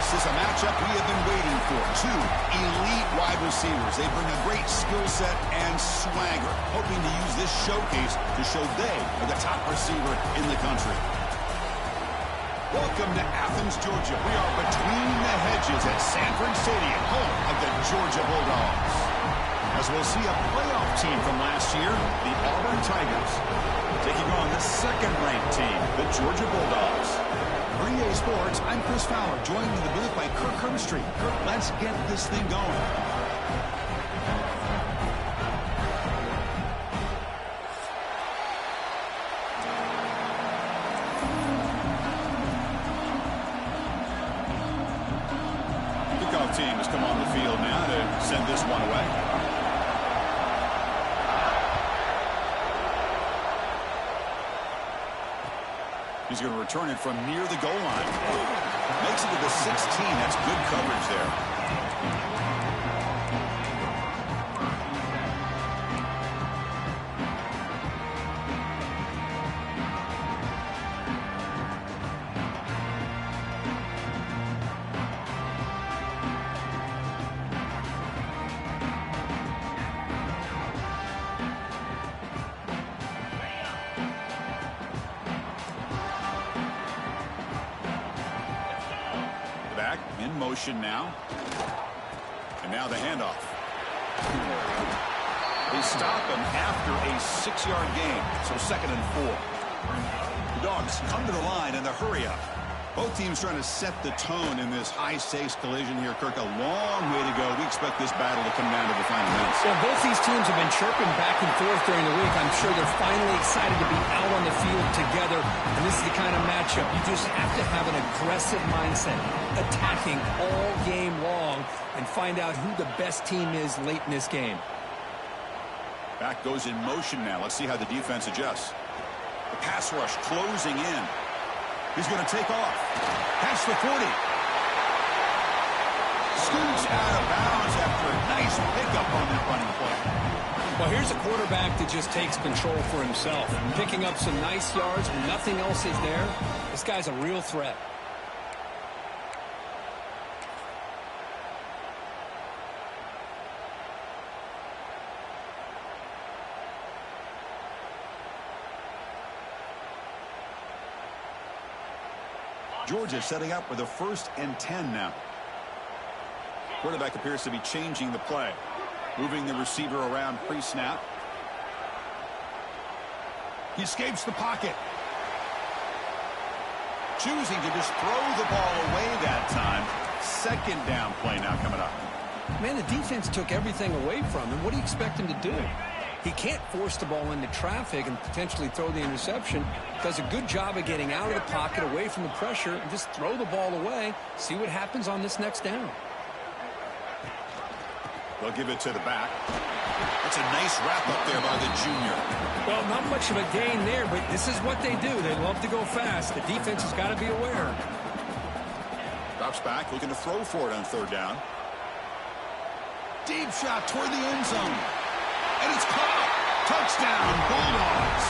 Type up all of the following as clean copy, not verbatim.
This is a matchup we have been waiting for. Two elite wide receivers. They bring a great skill set and swagger, hoping to use this showcase to show they are the top receiver in the country. Welcome to Athens, Georgia. We are between the hedges at Sanford Stadium, home of the Georgia Bulldogs. As we'll see a playoff team from last year, the Auburn Tigers, taking on the second-ranked team, the Georgia Bulldogs. For EA Sports, I'm Chris Fowler, joined in the booth by Kirk Herbstreit. Kirk, let's get this thing going. Kickoff team has come on the field now to send this one away. He's going to return it from near the goal line. Makes it to the 16. That's good coverage there. Back in motion now. And now the handoff. They stop him after a 6-yard gain. So 2nd and 4. The Dogs come to the line in the hurry up. Both teams trying to set the tone in this high-stakes collision here. Kirk, a long way to go. We expect this battle to come down to the final minutes. Yeah, both these teams have been chirping back and forth during the week. I'm sure they're finally excited to be out on the field together. And this is the kind of matchup you just have to have an aggressive mindset, attacking all game long, and find out who the best team is late in this game. Back goes in motion now. Let's see how the defense adjusts. The pass rush closing in. He's going to take off. Past the 40. Scoots out of bounds after a nice pickup on that running play. Well, here's a quarterback that just takes control for himself. Picking up some nice yards when nothing else is there. This guy's a real threat. Georgia setting up with a 1st and 10 now. Quarterback appears to be changing the play. Moving the receiver around pre-snap. He escapes the pocket. Choosing to just throw the ball away that time. 2nd down play now coming up. Man, the defense took everything away from him. What do you expect him to do? He can't force the ball into traffic and potentially throw the interception. Does a good job of getting out of the pocket, away from the pressure, and just throw the ball away. See what happens on this next down. They'll give it to the back. That's a nice wrap up there by the junior. Well, not much of a gain there, but this is what they do. They love to go fast. The defense has got to be aware. Drops back, looking to throw for it on 3rd down. Deep shot toward the end zone. And it's caught. Touchdown, Bulldogs.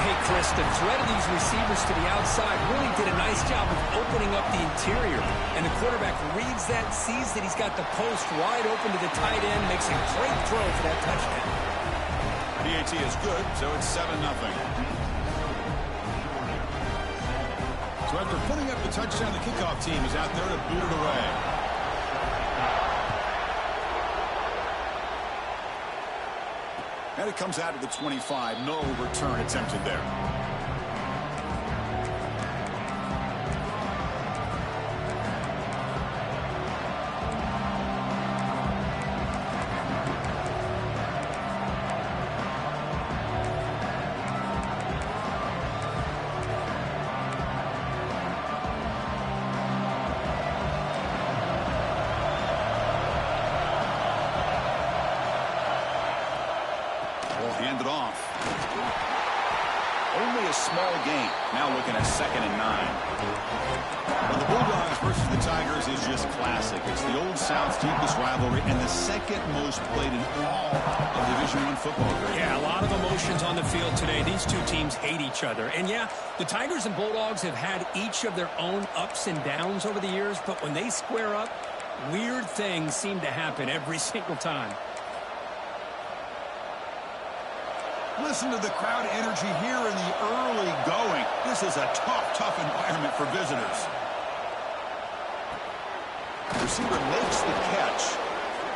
Hey, Chris, the threat of these receivers to the outside really did a nice job of opening up the interior. And the quarterback reads that, sees that he's got the post wide open to the tight end, makes a great throw for that touchdown. PAT is good, so it's 7-0. So after putting up the touchdown, the kickoff team is out there to boot it away. And it comes out of the 25. No return attempted there. Hand it off. Only a small gain. Now looking at 2nd and 9. Well, the Bulldogs versus the Tigers is just classic. It's the Old South's deepest rivalry and the second most played in all of Division I football. Yeah, a lot of emotions on the field today. These two teams hate each other. And yeah, the Tigers and Bulldogs have had each of their own ups and downs over the years, but when they square up, weird things seem to happen every single time. Listen to the crowd energy here in the early going. This is a tough environment for visitors. Receiver makes the catch.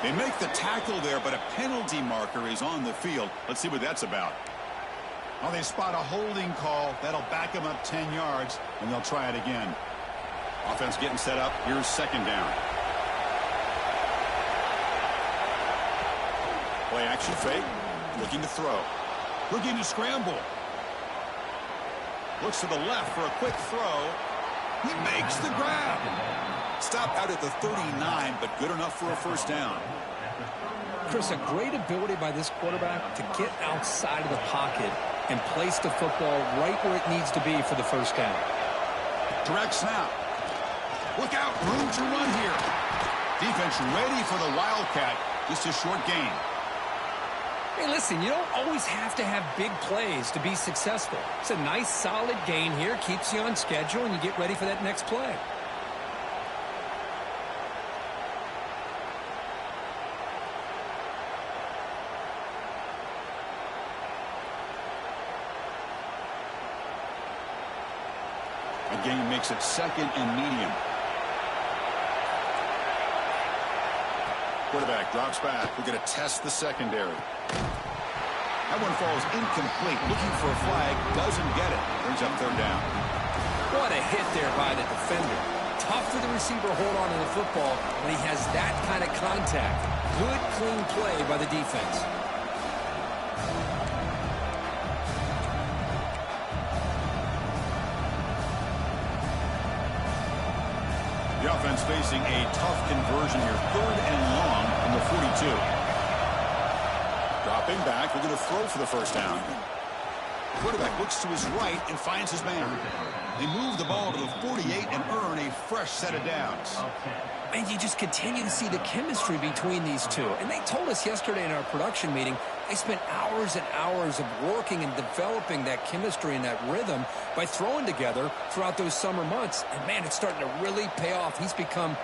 They make the tackle there, but a penalty marker is on the field. Let's see what that's about. Oh, they spot a holding call. That'll back them up 10 yards, and they'll try it again. Offense getting set up. Here's 2nd down. Play action fake. Looking to throw. Looking to scramble. Looks to the left for a quick throw. He makes the grab. Stop out at the 39, but good enough for a 1st down. Chris, a great ability by this quarterback to get outside of the pocket and place the football right where it needs to be for the 1st down. Direct snap. Look out, room to run here. Defense ready for the Wildcat. Just a short gain. Hey, listen, you don't always have to have big plays to be successful. It's a nice, solid gain here. Keeps you on schedule, and you get ready for that next play. Again, makes it 2nd and medium. Quarterback drops back. We're going to test the secondary. That one falls incomplete. Looking for a flag. Doesn't get it. Brings up 3rd down. What a hit there by the defender. Tough for the receiver to hold on to the football when he has that kind of contact. Good, clean play by the defense. The offense facing a tough conversion here. 3rd and long from the 42. Dropping back. We're going to throw for the 1st down. Quarterback looks to his right and finds his man. They move the ball to the 48 and earn a fresh set of downs. And you just continue to see the chemistry between these two. And they told us yesterday in our production meeting, they spent hours and hours of working and developing that chemistry and that rhythm by throwing together throughout those summer months. And, man, it's starting to really pay off. He's become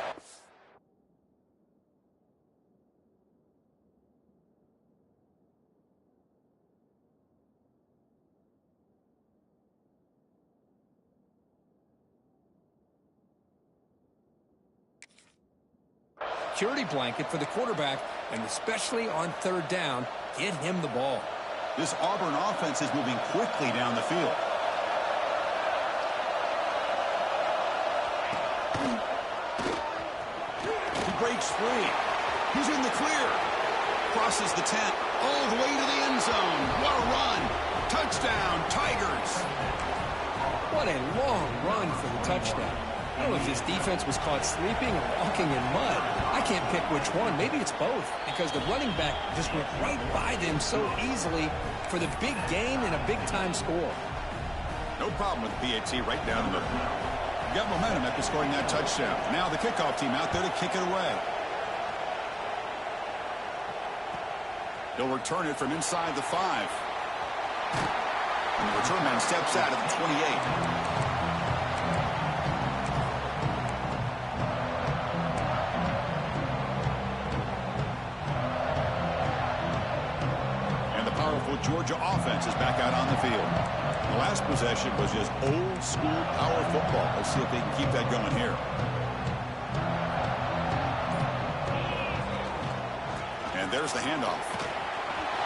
security blanket for the quarterback, and especially on 3rd down, get him the ball. This Auburn offense is moving quickly down the field. He breaks free. He's in the clear. Crosses the 10. All the way to the end zone. What a run. Touchdown, Tigers. What a long run for the touchdown. I don't know if this defense was caught sleeping or walking in mud. I can't pick which one. Maybe it's both, because the running back just went right by them so easily for the big gain and a big-time score. No problem with PAT right down the middle. Got momentum after scoring that touchdown. Now the kickoff team out there to kick it away. He'll return it from inside the 5. And the return man steps out at the 28. Georgia offense is back out on the field. The last possession was just old school power football. Let's see if they can keep that going here. And there's the handoff.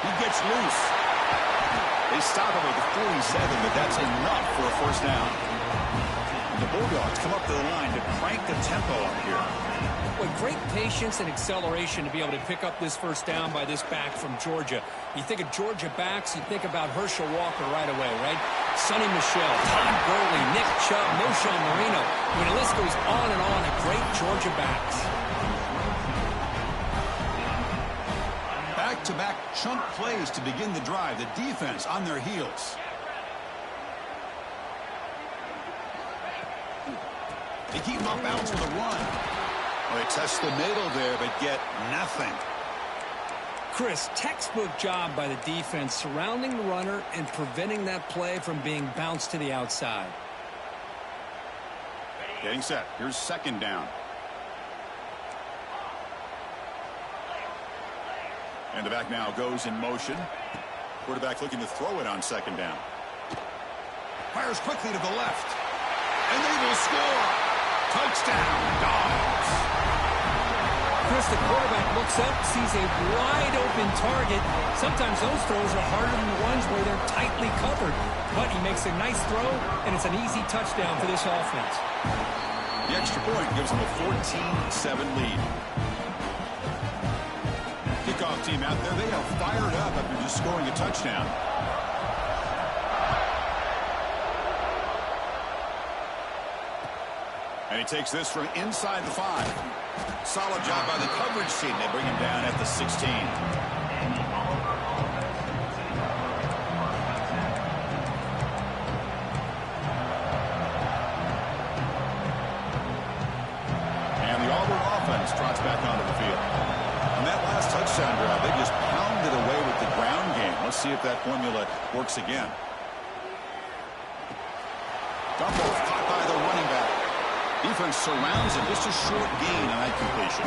He gets loose. They stop him at the 47, but that's enough for a 1st down. And the Bulldogs come up to the line to crank the tempo up here. With great patience and acceleration to be able to pick up this 1st down by this back from Georgia. You think of Georgia backs, you think about Herschel Walker right away, right? Sonny Michel, Todd Gurley, Nick Chubb, Moshawn Marino. I mean, the list goes on and on of great Georgia backs. Back-to-back chunk plays to begin the drive. The defense on their heels. They keep him off balance with a run. Well, they test the middle there, but get nothing. Chris, textbook job by the defense surrounding the runner and preventing that play from being bounced to the outside. Getting set. Here's second down. And the back now goes in motion. Quarterback looking to throw it on second down. Fires quickly to the left. And they will score. Touchdown, Dogs. Chris, the quarterback looks up, sees a wide-open target. Sometimes those throws are harder than the ones where they're tightly covered. But he makes a nice throw, and it's an easy touchdown for this offense. The extra point gives them a 14-7 lead. Kickoff team out there, they are fired up after just scoring a touchdown. And he takes this from inside the 5. Solid job by the coverage team. They bring him down at the 16. And the Auburn offense trots back onto the field. On that last touchdown drive, they just pounded away with the ground game. Let's see if that formula works again. Dump off caught by the running back. Defense surrounds him. Just a short gain on that completion.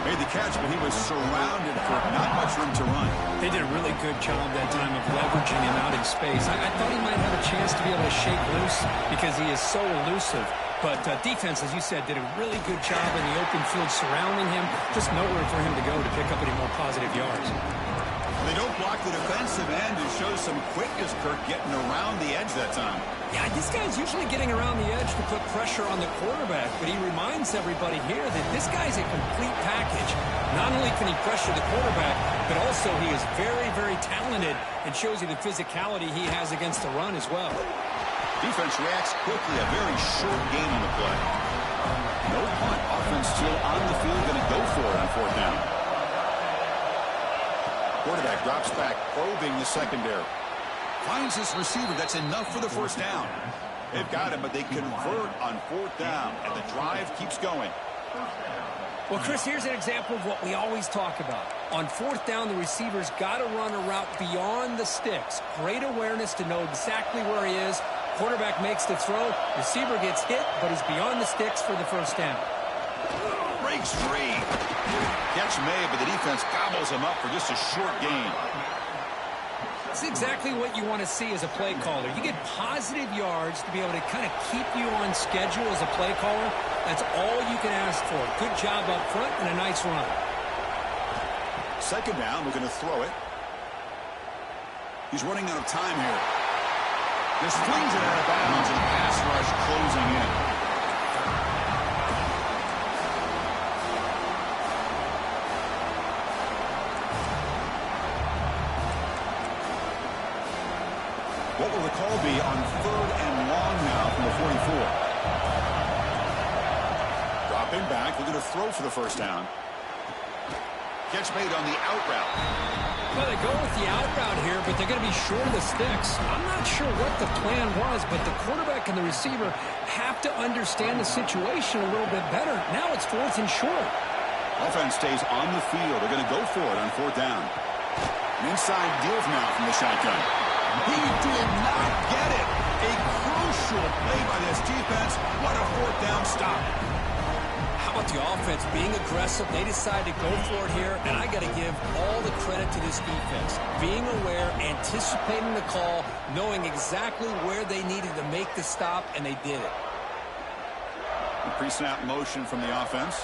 Made the catch, but he was surrounded for not much room to run. They did a really good job that time of leveraging him out in space. I thought he might have a chance to be able to shake loose because he is so elusive. But defense, as you said, did a really good job in the open field surrounding him. Just nowhere for him to go to pick up any more positive yards. They don't block the defensive end and show some quickness, Kirk, getting around the edge that time. Yeah, this guy's usually getting around the edge to put pressure on the quarterback, but he reminds everybody here that this guy's a complete package. Not only can he pressure the quarterback, but also he is very, very talented and shows you the physicality he has against the run as well. Defense reacts quickly, a very short gain on the play. No punt, offense still on the field, going to go for it on fourth down. Quarterback drops back, probing the secondary. Finds his receiver. That's enough for the first down. They've got him, but they convert on fourth down, and the drive keeps going. Well, Chris, here's an example of what we always talk about. On fourth down, the receiver's got to run a route beyond the sticks. Great awareness to know exactly where he is. Quarterback makes the throw. Receiver gets hit, but he's beyond the sticks for the first down. Breaks free. Catch made, but the defense gobbles him up for just a short gain. It's exactly what you want to see as a play caller. You get positive yards to be able to kind of keep you on schedule as a play caller. That's all you can ask for. Good job up front and a nice run. Second down, we're going to throw it. He's running out of time here. Just flings it out of bounds and pass rush closing in. What will the call be on third and long now from the 44? Dropping back, looking to throw for the first down. Catch made on the out route. Well, they go with the out route here, but they're going to be short of the sticks. I'm not sure what the plan was, but the quarterback and the receiver have to understand the situation a little bit better. Now it's fourth and short. Offense stays on the field. They're going to go for it on fourth down. An inside deal now from the shotgun. He did not get it. A crucial play by this defense. What a fourth down stop. How about the offense being aggressive? They decide to go for it here, and I got to give all the credit to this defense. Being aware, anticipating the call, knowing exactly where they needed to make the stop, and they did it. Pre-snap motion from the offense.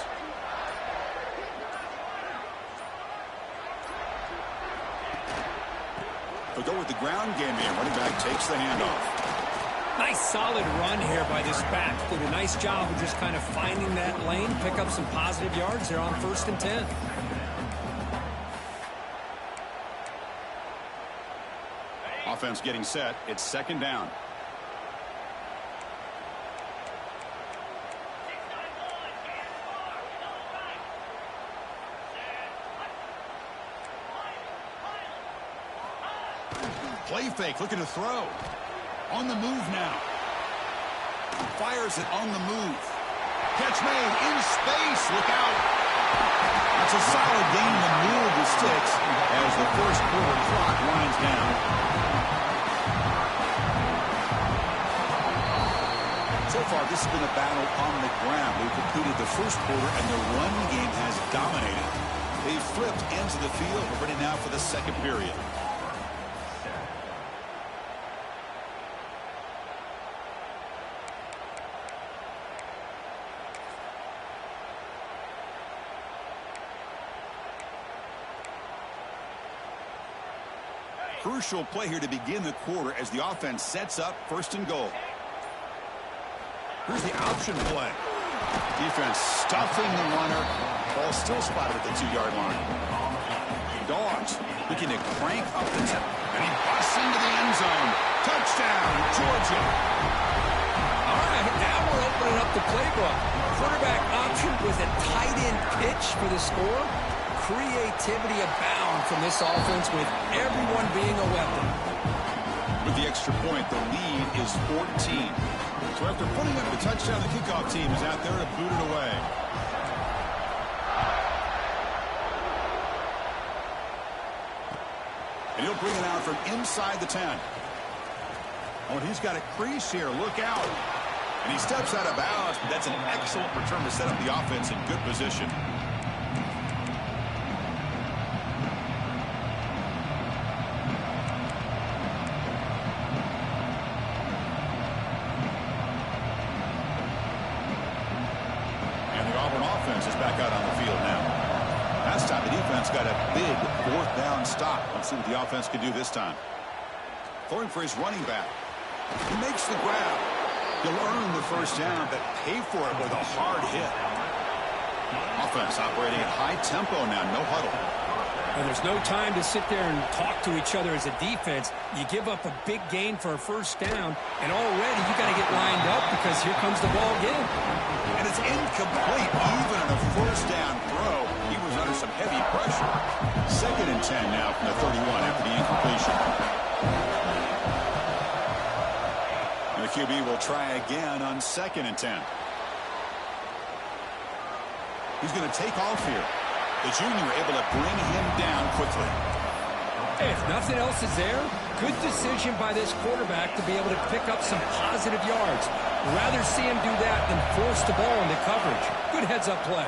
They'll go with the ground game here. Running back takes the handoff. Nice solid run here by this back. Did a nice job of just kind of finding that lane, pick up some positive yards there on 1st and 10. Offense getting set. It's second down. Play fake, looking to throw. On the move now. Fires it on the move. Catch made in space. Look out. That's a solid gain to move the sticks as the first quarter clock winds down. So far, this has been a battle on the ground. We've concluded the first quarter, and the run game has dominated. They've flipped into the field. We're ready now for the second period. Crucial play here to begin the quarter as the offense sets up first and goal. Here's the option play. Defense stuffing the runner. Ball still spotted at the 2-yard line. Dogs looking to crank up the tempo. And he busts into the end zone. Touchdown, Georgia. All right, now we're opening up the playbook. Quarterback option with a tight end pitch for the score. Creativity abound from this offense with everyone being a weapon. With the extra point, the lead is 14. So after putting up the touchdown, the kickoff team is out there to boot it away. And he'll bring it out from inside the 10. Oh, and he's got a crease here. Look out. And he steps out of bounds, but that's an excellent return to set up the offense in good position. Auburn offense is back out on the field now. Last time the defense got a big fourth down stop. Let's see what the offense can do this time. Throwing for his running back. He makes the grab. He'll earn the first down, but pay for it with a hard hit. Offense operating at high tempo now, no huddle. And there's no time to sit there and talk to each other as a defense. You give up a big gain for a first down, and already you got to get lined up because here comes the ball again. And it's incomplete. Even on a first down throw, he was under some heavy pressure. 2nd and 10 now from the 31 after the incompletion. And the QB will try again on 2nd and 10. He's going to take off here. The junior able to bring him down quickly. If nothing else is there, good decision by this quarterback to be able to pick up some positive yards. Rather see him do that than force the ball into coverage. Good heads-up play.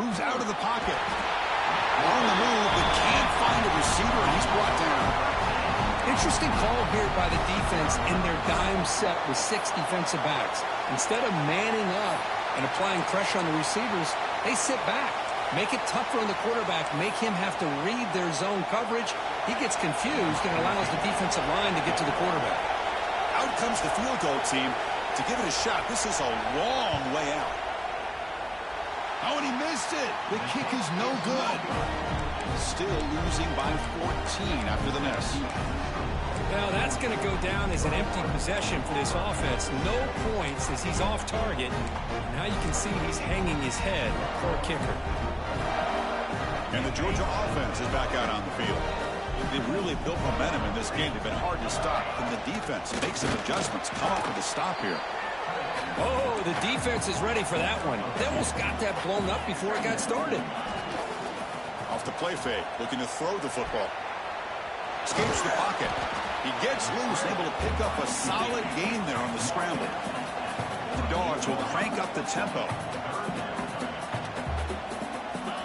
Moves out of the pocket. On the move, but can't find a receiver, and he's brought down. Interesting call here by the defense in their dime set with 6 defensive backs. Instead of manning up and applying pressure on the receivers, they sit back. Make it tougher on the quarterback. Make him have to read their zone coverage. He gets confused and allows the defensive line to get to the quarterback. Out comes the field goal team to give it a shot. This is a long way out. Oh, and he missed it. The kick is no good. Still losing by 14 after the miss. Well, that's going to go down as an empty possession for this offense. No points as he's off target. Now you can see he's hanging his head. Poor kicker. And the Georgia offense is back out on the field. They've really built momentum in this game. They've been hard to stop. And the defense makes some adjustments. Come up with a stop here. Oh, the defense is ready for that one. They almost got that blown up before it got started. Off the play fake, looking to throw the football. Escapes the pocket. He gets loose, able to pick up a solid gain there on the scramble. The Dogs will crank up the tempo.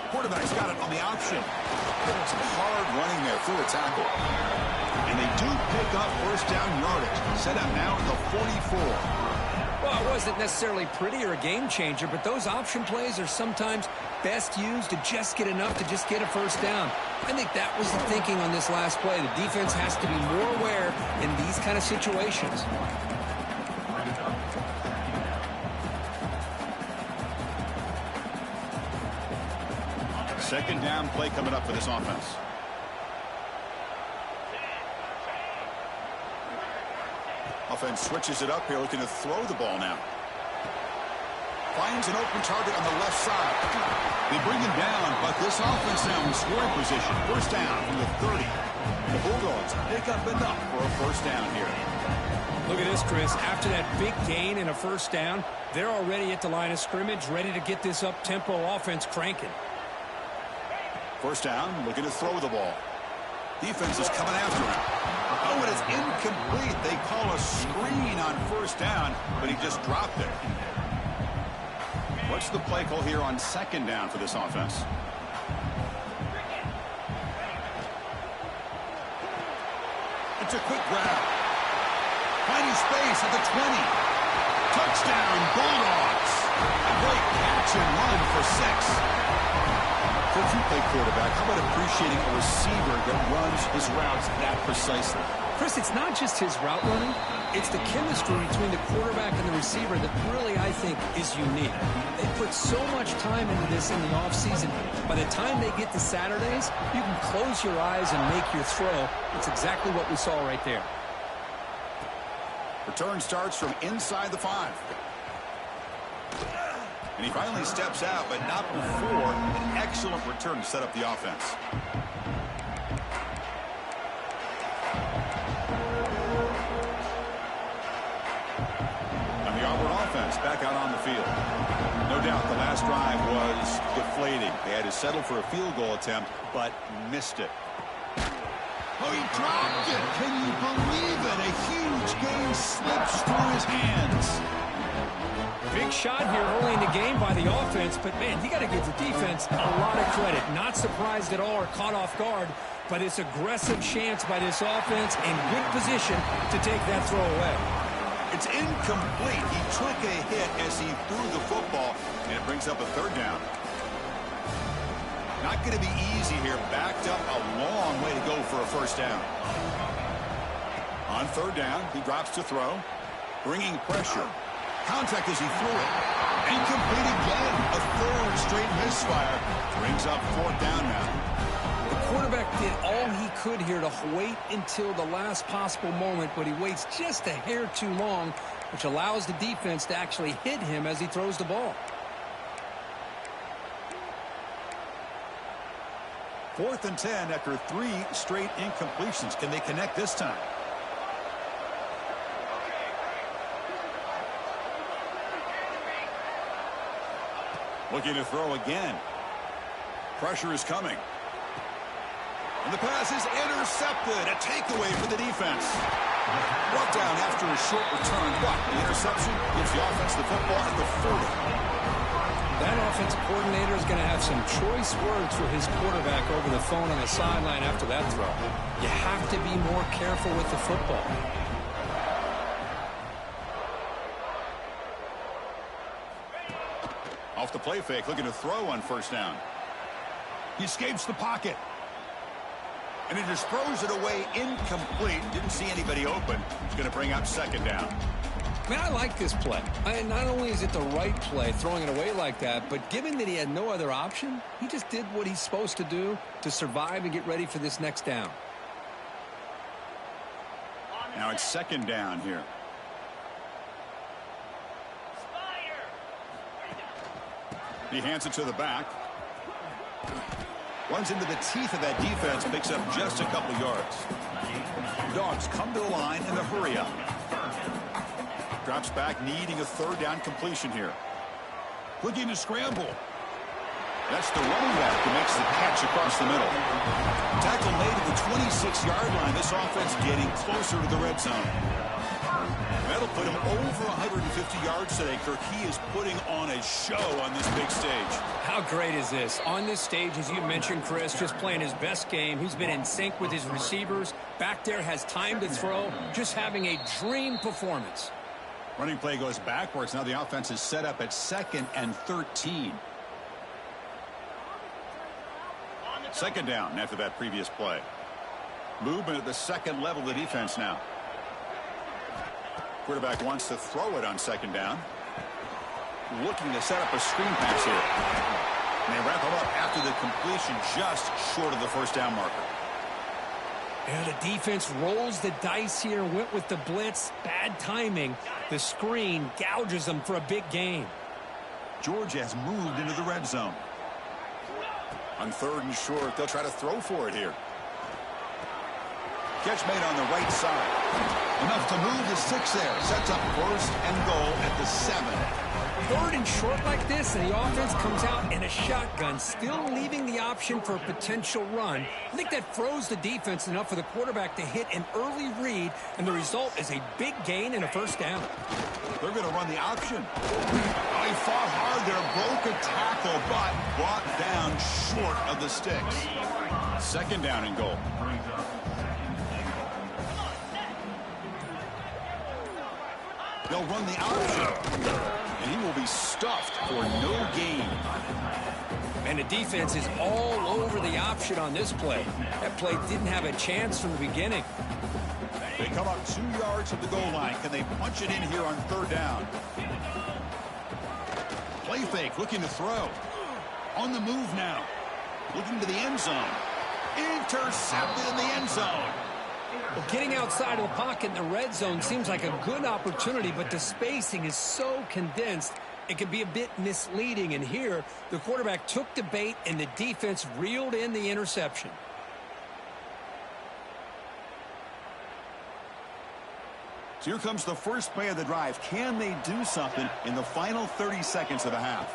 Quarterback's got it on the option. Some hard running there through a tackle. And they do pick up first down yardage. Set up now at the 44. Well, it wasn't necessarily pretty or a game changer, but those option plays are sometimes best used to just get enough to just get a first down. I think that was the thinking on this last play. The defense has to be more aware in these kind of situations. Second down play coming up for this offense. Offense switches it up here, looking to throw the ball now. Finds an open target on the left side. They bring him down, but this offense now in scoring position. First down from the 30. The Bulldogs pick up enough for a first down here. Look at this, Chris. After that big gain and a first down, they're already at the line of scrimmage, ready to get this up-tempo offense cranking. First down, looking to throw the ball. Defense is coming after him. Oh, it is incomplete. They call a screen on first down, but he just dropped it. What's the play call here on second down for this offense? It's a quick grab. Finding space at the 20. Touchdown, Bulldogs. A great catch and run for 6. Coach, you play quarterback. How about appreciating a receiver that runs his routes that precisely? Chris, it's not just his route running. It's the chemistry between the quarterback and the receiver that really, I think, is unique. They put so much time into this in the offseason. By the time they get to Saturdays, you can close your eyes and make your throw. It's exactly what we saw right there. Return starts from inside the 5. And he finally steps out, but not before an excellent return to set up the offense. And the Auburn offense back out on the field. No doubt the last drive was deflating. They had to settle for a field goal attempt, but missed it. Oh, he dropped it. Can you believe it? A huge game slips through his hands. Big shot here early in the game by the offense, but, man, you got to give the defense a lot of credit. Not surprised at all or caught off guard, but it's aggressive chance by this offense in good position to take that throw away. It's incomplete. He took a hit as he threw the football, and it brings up a third down. Not going to be easy here. Backed up a long way to go for a first down. On third down, he drops to throw, bringing pressure. Contact as he threw it. Incomplete again. A third straight misfire. Brings up fourth down now. The quarterback did all he could here to wait until the last possible moment, but he waits just a hair too long, which allows the defense to actually hit him as he throws the ball. 4th and 10 after 3 straight incompletions. Can they connect this time? Looking to throw again. Pressure is coming. And the pass is intercepted. A takeaway for the defense. Brought down after a short return, but the interception gives the offense the football at the 40. That offensive coordinator is going to have some choice words for his quarterback over the phone on the sideline after that throw. You have to be more careful with the football. Off the play fake, looking to throw on first down. He escapes the pocket. And he just throws it away incomplete. Didn't see anybody open. He's going to bring up second down. Man, I like this play. Not only is it the right play, throwing it away like that, but given that he had no other option, he just did what he's supposed to do to survive and get ready for this next down. Now it's second down here. He hands it to the back. Runs into the teeth of that defense, picks up just a couple yards. Dogs come to the line in the hurry up. Drops back, needing a third down completion here. Looking to scramble. That's the running back who makes the catch across the middle. Tackle made at the 26-yard line. This offense getting closer to the red zone. That'll put him over 150 yards today, Kirk. He is putting on a show on this big stage. How great is this? On this stage, as you mentioned, Chris, just playing his best game. He's been in sync with his receivers. Back there, has time to throw. Just having a dream performance. Running play goes backwards. Now the offense is set up at 2nd and 13. Second down after that previous play. Movement at the second level of the defense now. Quarterback wants to throw it on second down. Looking to set up a screen pass here. And they wrap him up after the completion just short of the first down marker. Yeah, the defense rolls the dice here, went with the blitz. Bad timing. The screen gouges them for a big gain. Georgia has moved into the red zone. On 3rd and short, they'll try to throw for it here. Catch made on the right side. Enough to move the 6 there. Sets up first and goal at the 7. 3rd and short like this, and the offense comes out in a shotgun, still leaving the option for a potential run. I think that froze the defense enough for the quarterback to hit an early read, and the result is a big gain and a 1st down. They're going to run the option. Oh, he fought hard there, broke a tackle, but brought down short of the sticks. 2nd down and goal. They'll run the option, and he will be stuffed for no gain. And the defense is all over the option on this play. That play didn't have a chance from the beginning. They come up 2 yards from the goal line. Can they punch it in here on 3rd down? Play fake, looking to throw. On the move now. Looking to the end zone. Intercepted in the end zone. Well, getting outside of the pocket in the red zone seems like a good opportunity, but the spacing is so condensed, it can be a bit misleading. And here, the quarterback took the bait, and the defense reeled in the interception. So here comes the first play of the drive. Can they do something in the final 30 seconds of the half?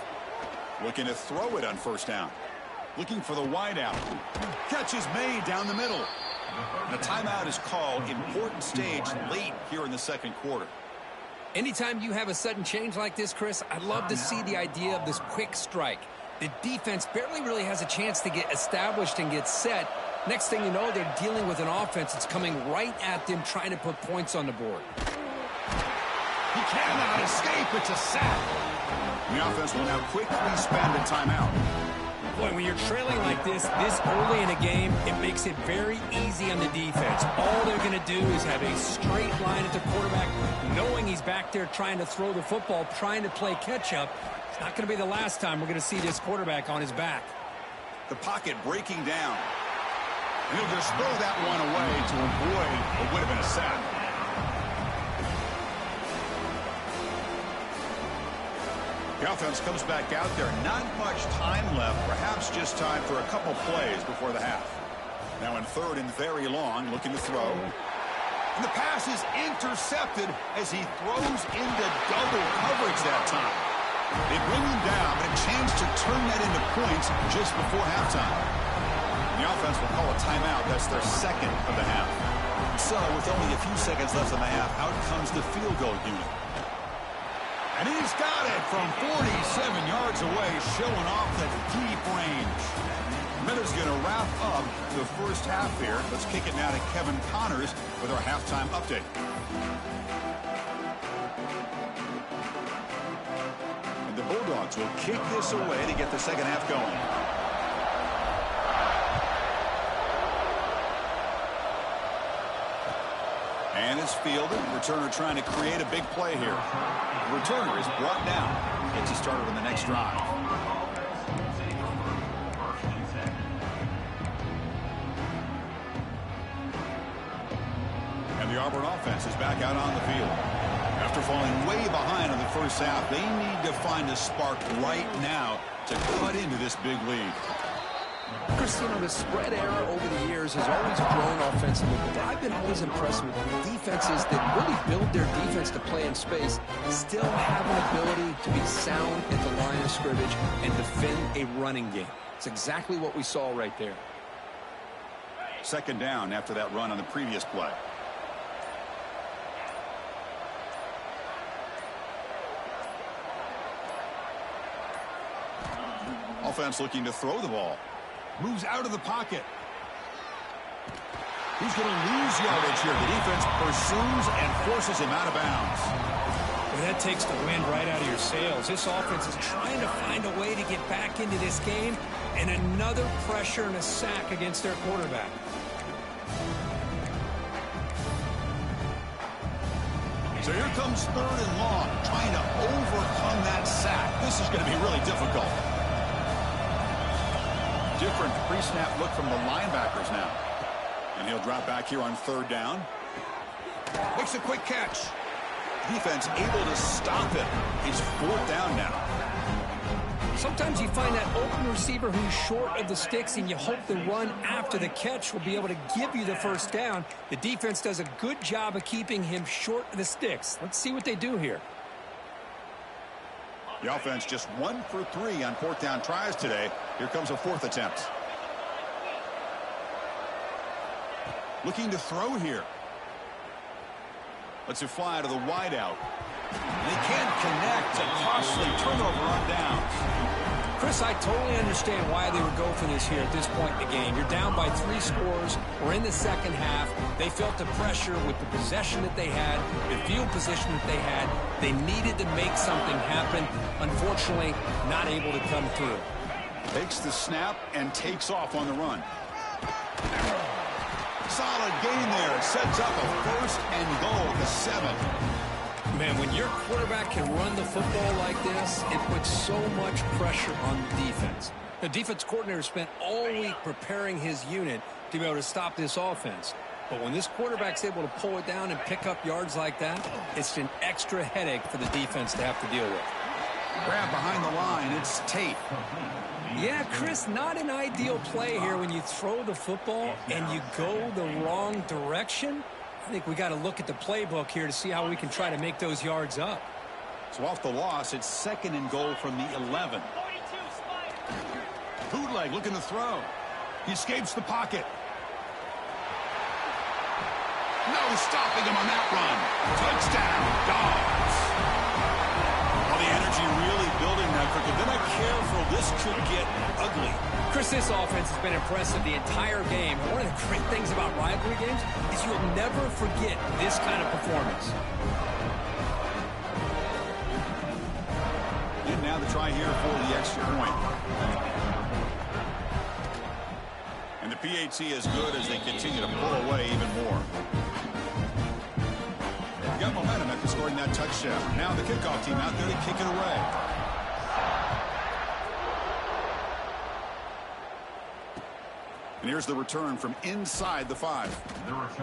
Looking to throw it on 1st down. Looking for the wide out. Catch is made down the middle. The timeout is called. Important stage late here in the 2nd quarter. Anytime you have a sudden change like this, Chris, I'd love to see the idea of this quick strike. The defense barely really has a chance to get established and get set. Next thing you know, they're dealing with an offense that's coming right at them, trying to put points on the board. He cannot escape. It's a sack. The offense will now quickly spend a timeout. Boy, when you're trailing like this early in a game, it makes it very easy on the defense. All they're going to do is have a straight line at the quarterback, knowing he's back there trying to throw the football, trying to play catch-up. It's not going to be the last time we're going to see this quarterback on his back. The pocket breaking down. And he'll just throw that one away to avoid what would have been a sack. The offense comes back out there. Not much time left. Perhaps just time for a couple plays before the half. Now in 3rd and very long, looking to throw. And the pass is intercepted as he throws into double coverage that time. They bring him down, but a chance to turn that into points just before halftime. And the offense will call a timeout. That's their 2nd of the half. So with only a few seconds left in the half, out comes the field goal unit. And he's got it from 47 yards away, showing off that deep range. Miller's going to wrap up the first half here. Let's kick it now to Kevin Connors with our halftime update. And the Bulldogs will kick this away to get the 2nd half going. And it's fielded. Returner trying to create a big play here. The returner is brought down. Gets you started on the next drive. And the Auburn offense is back out on the field. After falling way behind in the first half, they need to find a spark right now to cut into this big lead. Chris, you know, the spread era over the years has always grown offensively, but I've been always impressed with defenses that really build their defense to play in space, still have an ability to be sound at the line of scrimmage and defend a running game. It's exactly what we saw right there. 2nd down after that run on the previous play. Offense looking to throw the ball. Moves out of the pocket. He's going to lose yardage here. The defense pursues and forces him out of bounds. Well, that takes the wind right out of your sails. This offense is trying to find a way to get back into this game, and another pressure and a sack against their quarterback. So here comes 3rd and long, trying to overcome that sack. This is going to be really difficult. Different pre-snap look from the linebackers now. And he'll drop back here on 3rd down. Makes a quick catch. Defense able to stop it. He's 4th down now. Sometimes you find that open receiver who's short of the sticks, and you hope the run after the catch will be able to give you the first down. The defense does a good job of keeping him short of the sticks. Let's see what they do here. The offense just 1 for 3 on 4th down tries today. Here comes a 4th attempt. Looking to throw here. Lets it fly to the wideout. They can't connect. A costly turnover on downs. Chris, I totally understand why they would go for this here at this point in the game. You're down by 3 scores. We're in the second half. They felt the pressure with the possession that they had, the field position that they had. They needed to make something happen. Unfortunately, not able to come through. Takes the snap and takes off on the run. Solid gain there. Sets up a 1st and goal to 7. Man, when your quarterback can run the football like this, it puts so much pressure on the defense. The defense coordinator spent all week preparing his unit to be able to stop this offense. But when this quarterback's able to pull it down and pick up yards like that, it's an extra headache for the defense to have to deal with. Grab behind the line. It's Tate. Yeah, Chris, not an ideal play here when you throw the football and you go the wrong direction. I think we got to look at the playbook here to see how we can try to make those yards up. So off the loss, it's 2nd and goal from the 11. Bootleg looking to throw. He escapes the pocket. No stopping him on that run. Touchdown, Dogs. Well, the energy really building that quick. If they're not careful, this could get ugly. Chris, this offense has been impressive the entire game. One of the great things about rivalry games is you'll never forget this kind of performance. And now the try here for the extra point. And the PAT is good as they continue to pull away even more. Got momentum after scoring that touchdown. Now the kickoff team out there to kick it away. And here's the return from inside the 5.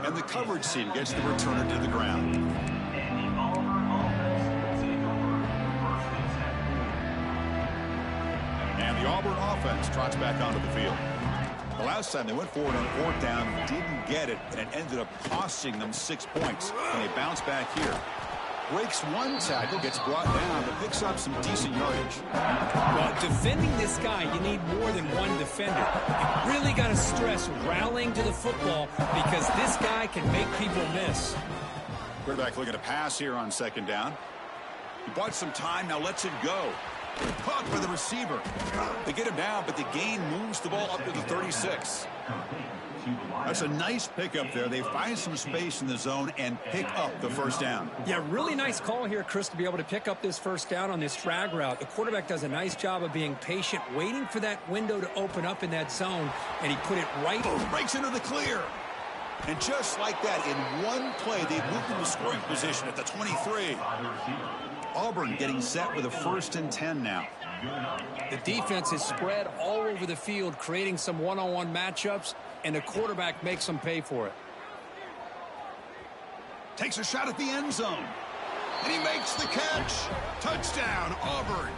And the coverage team gets the returner to the ground. And the Auburn offense trots back onto the field. The last time they went forward on 4th down, didn't get it, and it ended up costing them 6 points. And they bounce back here. Breaks one tackle, gets brought down, but picks up some decent yardage. Well, defending this guy, you need more than one defender. You really got to stress rallying to the football because this guy can make people miss. Quarterback looking to pass here on 2nd down. He bought some time, now lets it go. Caught by the receiver. They get him down, but the gain moves the ball up to the 36. That's a nice pickup there. They find some space in the zone and pick up the 1st down. Yeah, really nice call here, Chris, to be able to pick up this 1st down on this drag route. The quarterback does a nice job of being patient, waiting for that window to open up in that zone, and he put it right. Breaks into the clear. And just like that, in one play, they moved into scoring position at the 23. Auburn getting set with a 1st and 10 now. The defense is spread all over the field, creating some one-on-one matchups, and the quarterback makes them pay for it. Takes a shot at the end zone. And he makes the catch. Touchdown, Auburn.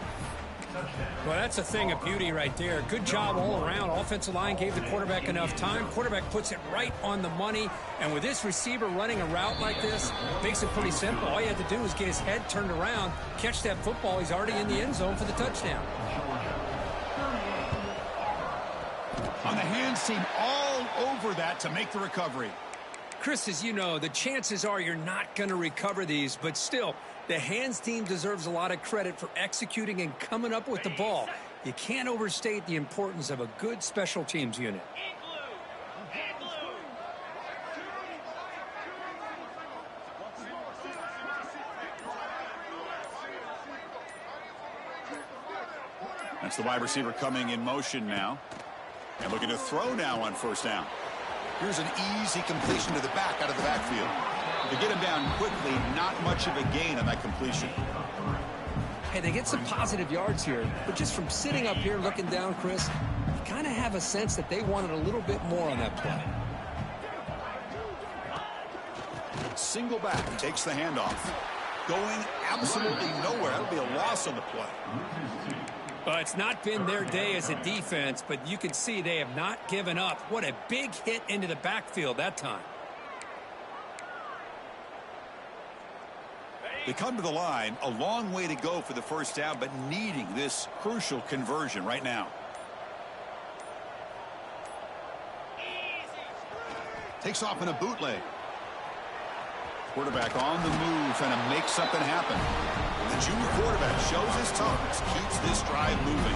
Well, that's a thing of beauty right there. Good job all around. Offensive line gave the quarterback enough time. Quarterback puts it right on the money. And with this receiver running a route like this, makes it pretty simple. All you had to do was get his head turned around, catch that football. He's already in the end zone for the touchdown. On the hands team all over that to make the recovery. Chris, as you know, the chances are you're not going to recover these, but still, the hands team deserves a lot of credit for executing and coming up with the ball. You can't overstate the importance of a good special teams unit. That's the wide receiver coming in motion now. And looking to throw now on 1st down. Here's an easy completion to the back out of the backfield. To get him down quickly, not much of a gain on that completion. Hey, they get some positive yards here, but just from sitting up here looking down, Chris, you kind of have a sense that they wanted a little bit more on that play. Single back, takes the handoff. Going absolutely nowhere. That'll be a loss on the play. Well, it's not been their day as a defense, but you can see they have not given up. What a big hit into the backfield that time. They come to the line, a long way to go for the first down, but needing this crucial conversion right now. Takes off in a bootleg. Quarterback on the move, trying to make something happen. The junior quarterback shows his toughness, keeps this drive moving.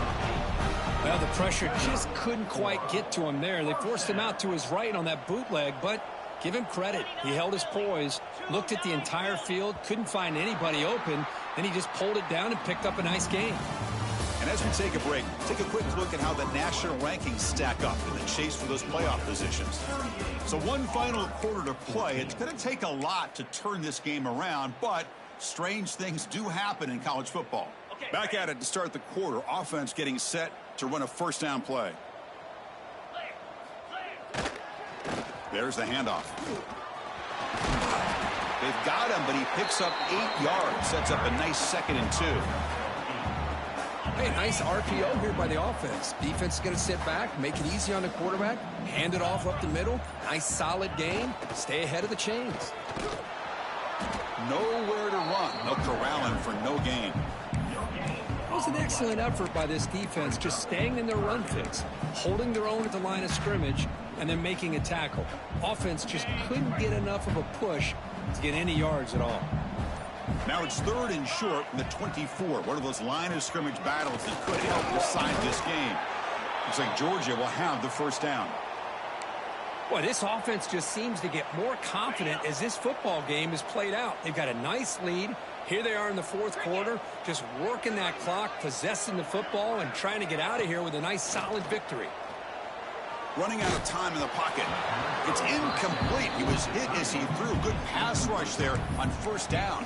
Well, the pressure just couldn't quite get to him there. They forced him out to his right on that bootleg, but give him credit. He held his poise, looked at the entire field, couldn't find anybody open, then he just pulled it down and picked up a nice gain. And as we take a break, take a quick look at how the national rankings stack up in the chase for those playoff positions. So one final quarter to play. It's going to take a lot to turn this game around, but strange things do happen in college football. Back at it to start the quarter. Offense getting set to run a first down play. There's the handoff. They've got him, but he picks up 8 yards. Sets up a nice 2nd and 2. Hey, nice RPO here by the offense. Defense is going to sit back, make it easy on the quarterback, hand it off up the middle. Nice solid gain. Stay ahead of the chains. Nowhere to run. No corralling for no gain. It was an excellent effort by this defense, just staying in their run fix, holding their own at the line of scrimmage, and then making a tackle. Offense just couldn't get enough of a push to get any yards at all. Now it's 3rd and short from the 24. One of those line of scrimmage battles that could help decide this game. Looks like Georgia will have the first down. Boy, this offense just seems to get more confident as this football game is played out. They've got a nice lead. Here they are in the 4th quarter, just working that clock, possessing the football, and trying to get out of here with a nice, solid victory. Running out of time in the pocket. It's incomplete. He was hit as he threw. Good pass rush there on first down.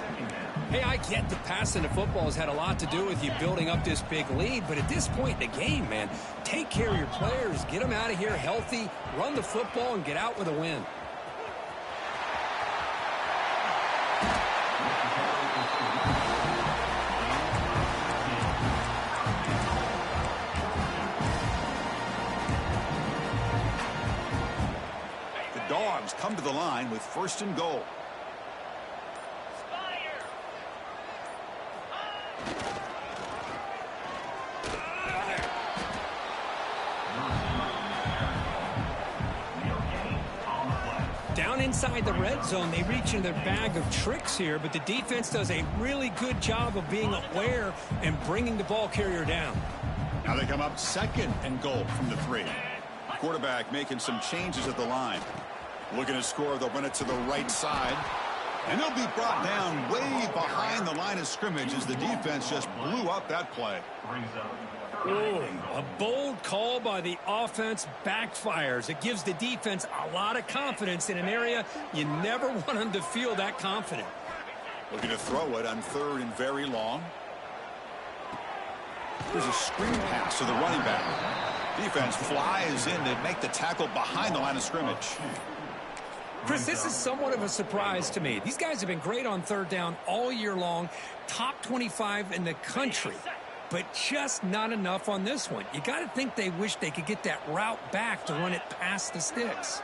Hey, I get the passing the football has had a lot to do with you building up this big lead, but at this point in the game, man, take care of your players, get them out of here healthy, run the football, and get out with a win. The Dogs come to the line with 1st and goal. Down inside the red zone, they reach into their bag of tricks here, but the defense does a really good job of being aware and bringing the ball carrier down. Now they come up 2nd and goal from the 3. Quarterback making some changes at the line. Looking to score, they'll run it to the right side. And they'll be brought down way behind the line of scrimmage as the defense just blew up that play. Ooh, a bold call by the offense backfires. It gives the defense a lot of confidence in an area you never want them to feel that confident. Looking to throw it on 3rd and very long. There's a screen pass to the running back. Defense flies in to make the tackle behind the line of scrimmage. Chris, this is somewhat of a surprise to me. These guys have been great on 3rd down all year long, top 25 in the country, but just not enough on this one. You got to think they wish they could get that route back to run it past the sticks.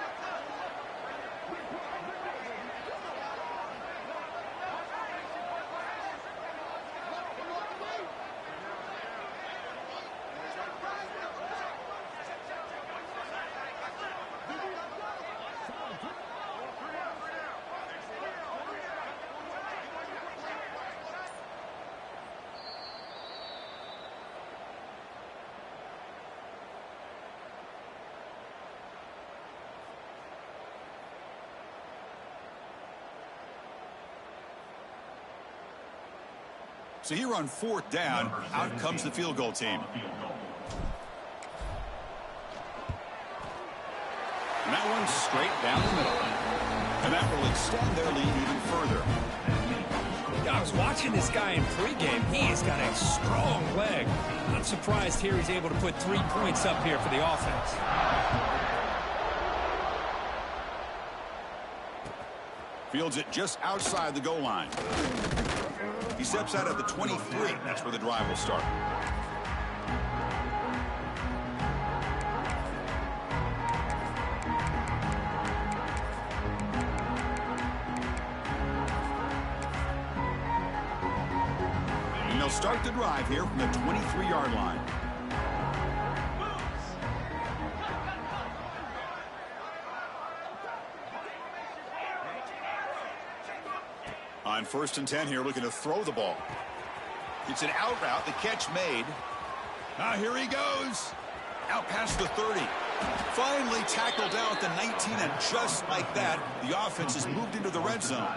So here on 4th down, out comes the field goal team. And that one's straight down the middle. And that will extend their lead even further. I was watching this guy in pregame. He has got a strong leg. I'm surprised here he's able to put 3 points up here for the offense. Fields it just outside the goal line. He steps out at the 23. That's where the drive will start. they'll start the drive here from the 23-yard line. On 1st and 10 here, looking to throw the ball. It's an out route, the catch made. Now here he goes. Out past the 30. Finally tackled down at the 19, and just like that, the offense has moved into the red zone.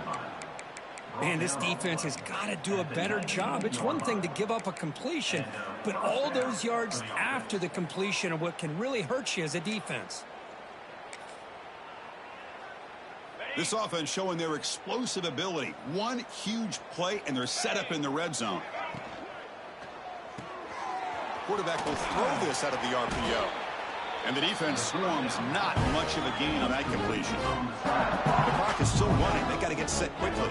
Man, this defense has got to do a better job. It's one thing to give up a completion, but all those yards after the completion are what can really hurt you as a defense. This offense showing their explosive ability. One huge play, and they're set up in the red zone. Quarterback will throw this out of the RPO. And the defense swarms not much of a gain on that completion. The clock is still running. They got to get set quickly.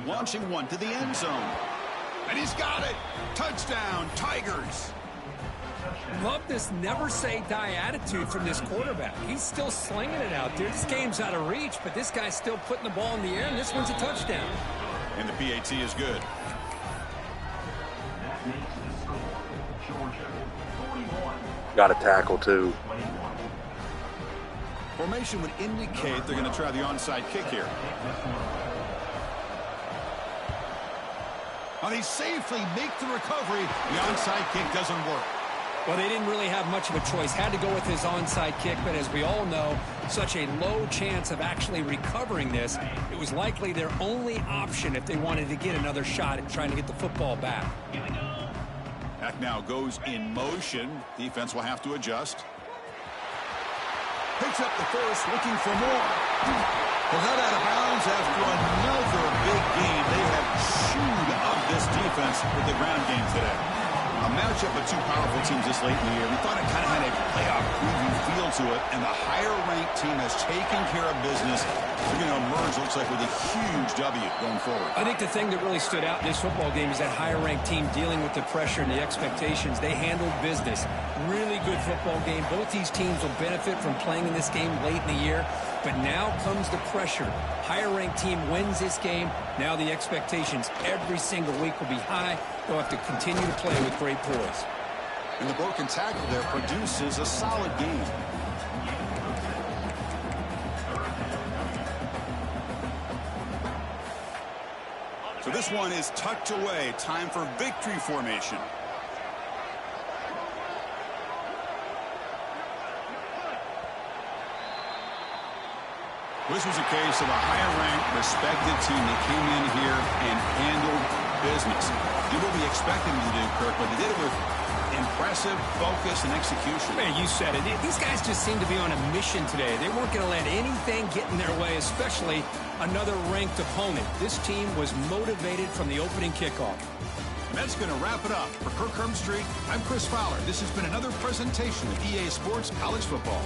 Launching one to the end zone. And he's got it. Touchdown, Tigers. Love this never-say-die attitude from this quarterback. He's still slinging it out there. This game's out of reach, but this guy's still putting the ball in the air, and this one's a touchdown. And the PAT is good. Got a tackle, too. Formation would indicate they're going to try the onside kick here. Well, they safely make the recovery. The onside kick doesn't work. Well, they didn't really have much of a choice. Had to go with his onside kick, but as we all know, such a low chance of actually recovering this. It was likely their only option if they wanted to get another shot at trying to get the football back. Back now goes in motion. Defense will have to adjust. Picks up the first, looking for more. Well, head out of bounds after another big game. They have chewed up this defense with the ground game today. A matchup of two powerful teams this late in the year. We thought it kind of had a playoff preview feel to it, and the higher-ranked team has taken care of business. They're going to emerge, looks like, with a huge W going forward. I think the thing that really stood out in this football game is that higher-ranked team dealing with the pressure and the expectations. They handled business. Really good football game. Both these teams will benefit from playing in this game late in the year, but now comes the pressure. Higher-ranked team wins this game. Now the expectations every single week will be high. They'll have to continue to play with great poise. And the broken tackle there produces a solid game. So this one is tucked away. Time for victory formation. This was a case of a higher-ranked, respected team that came in here and handled business. Did what we expected them to do, Kirk, but they did it with impressive focus and execution. Man, you said it. These guys just seem to be on a mission today. They weren't going to let anything get in their way, especially another ranked opponent. This team was motivated from the opening kickoff. And that's going to wrap it up. For Kirk Hermstreet, I'm Chris Fowler. This has been another presentation of EA Sports College Football.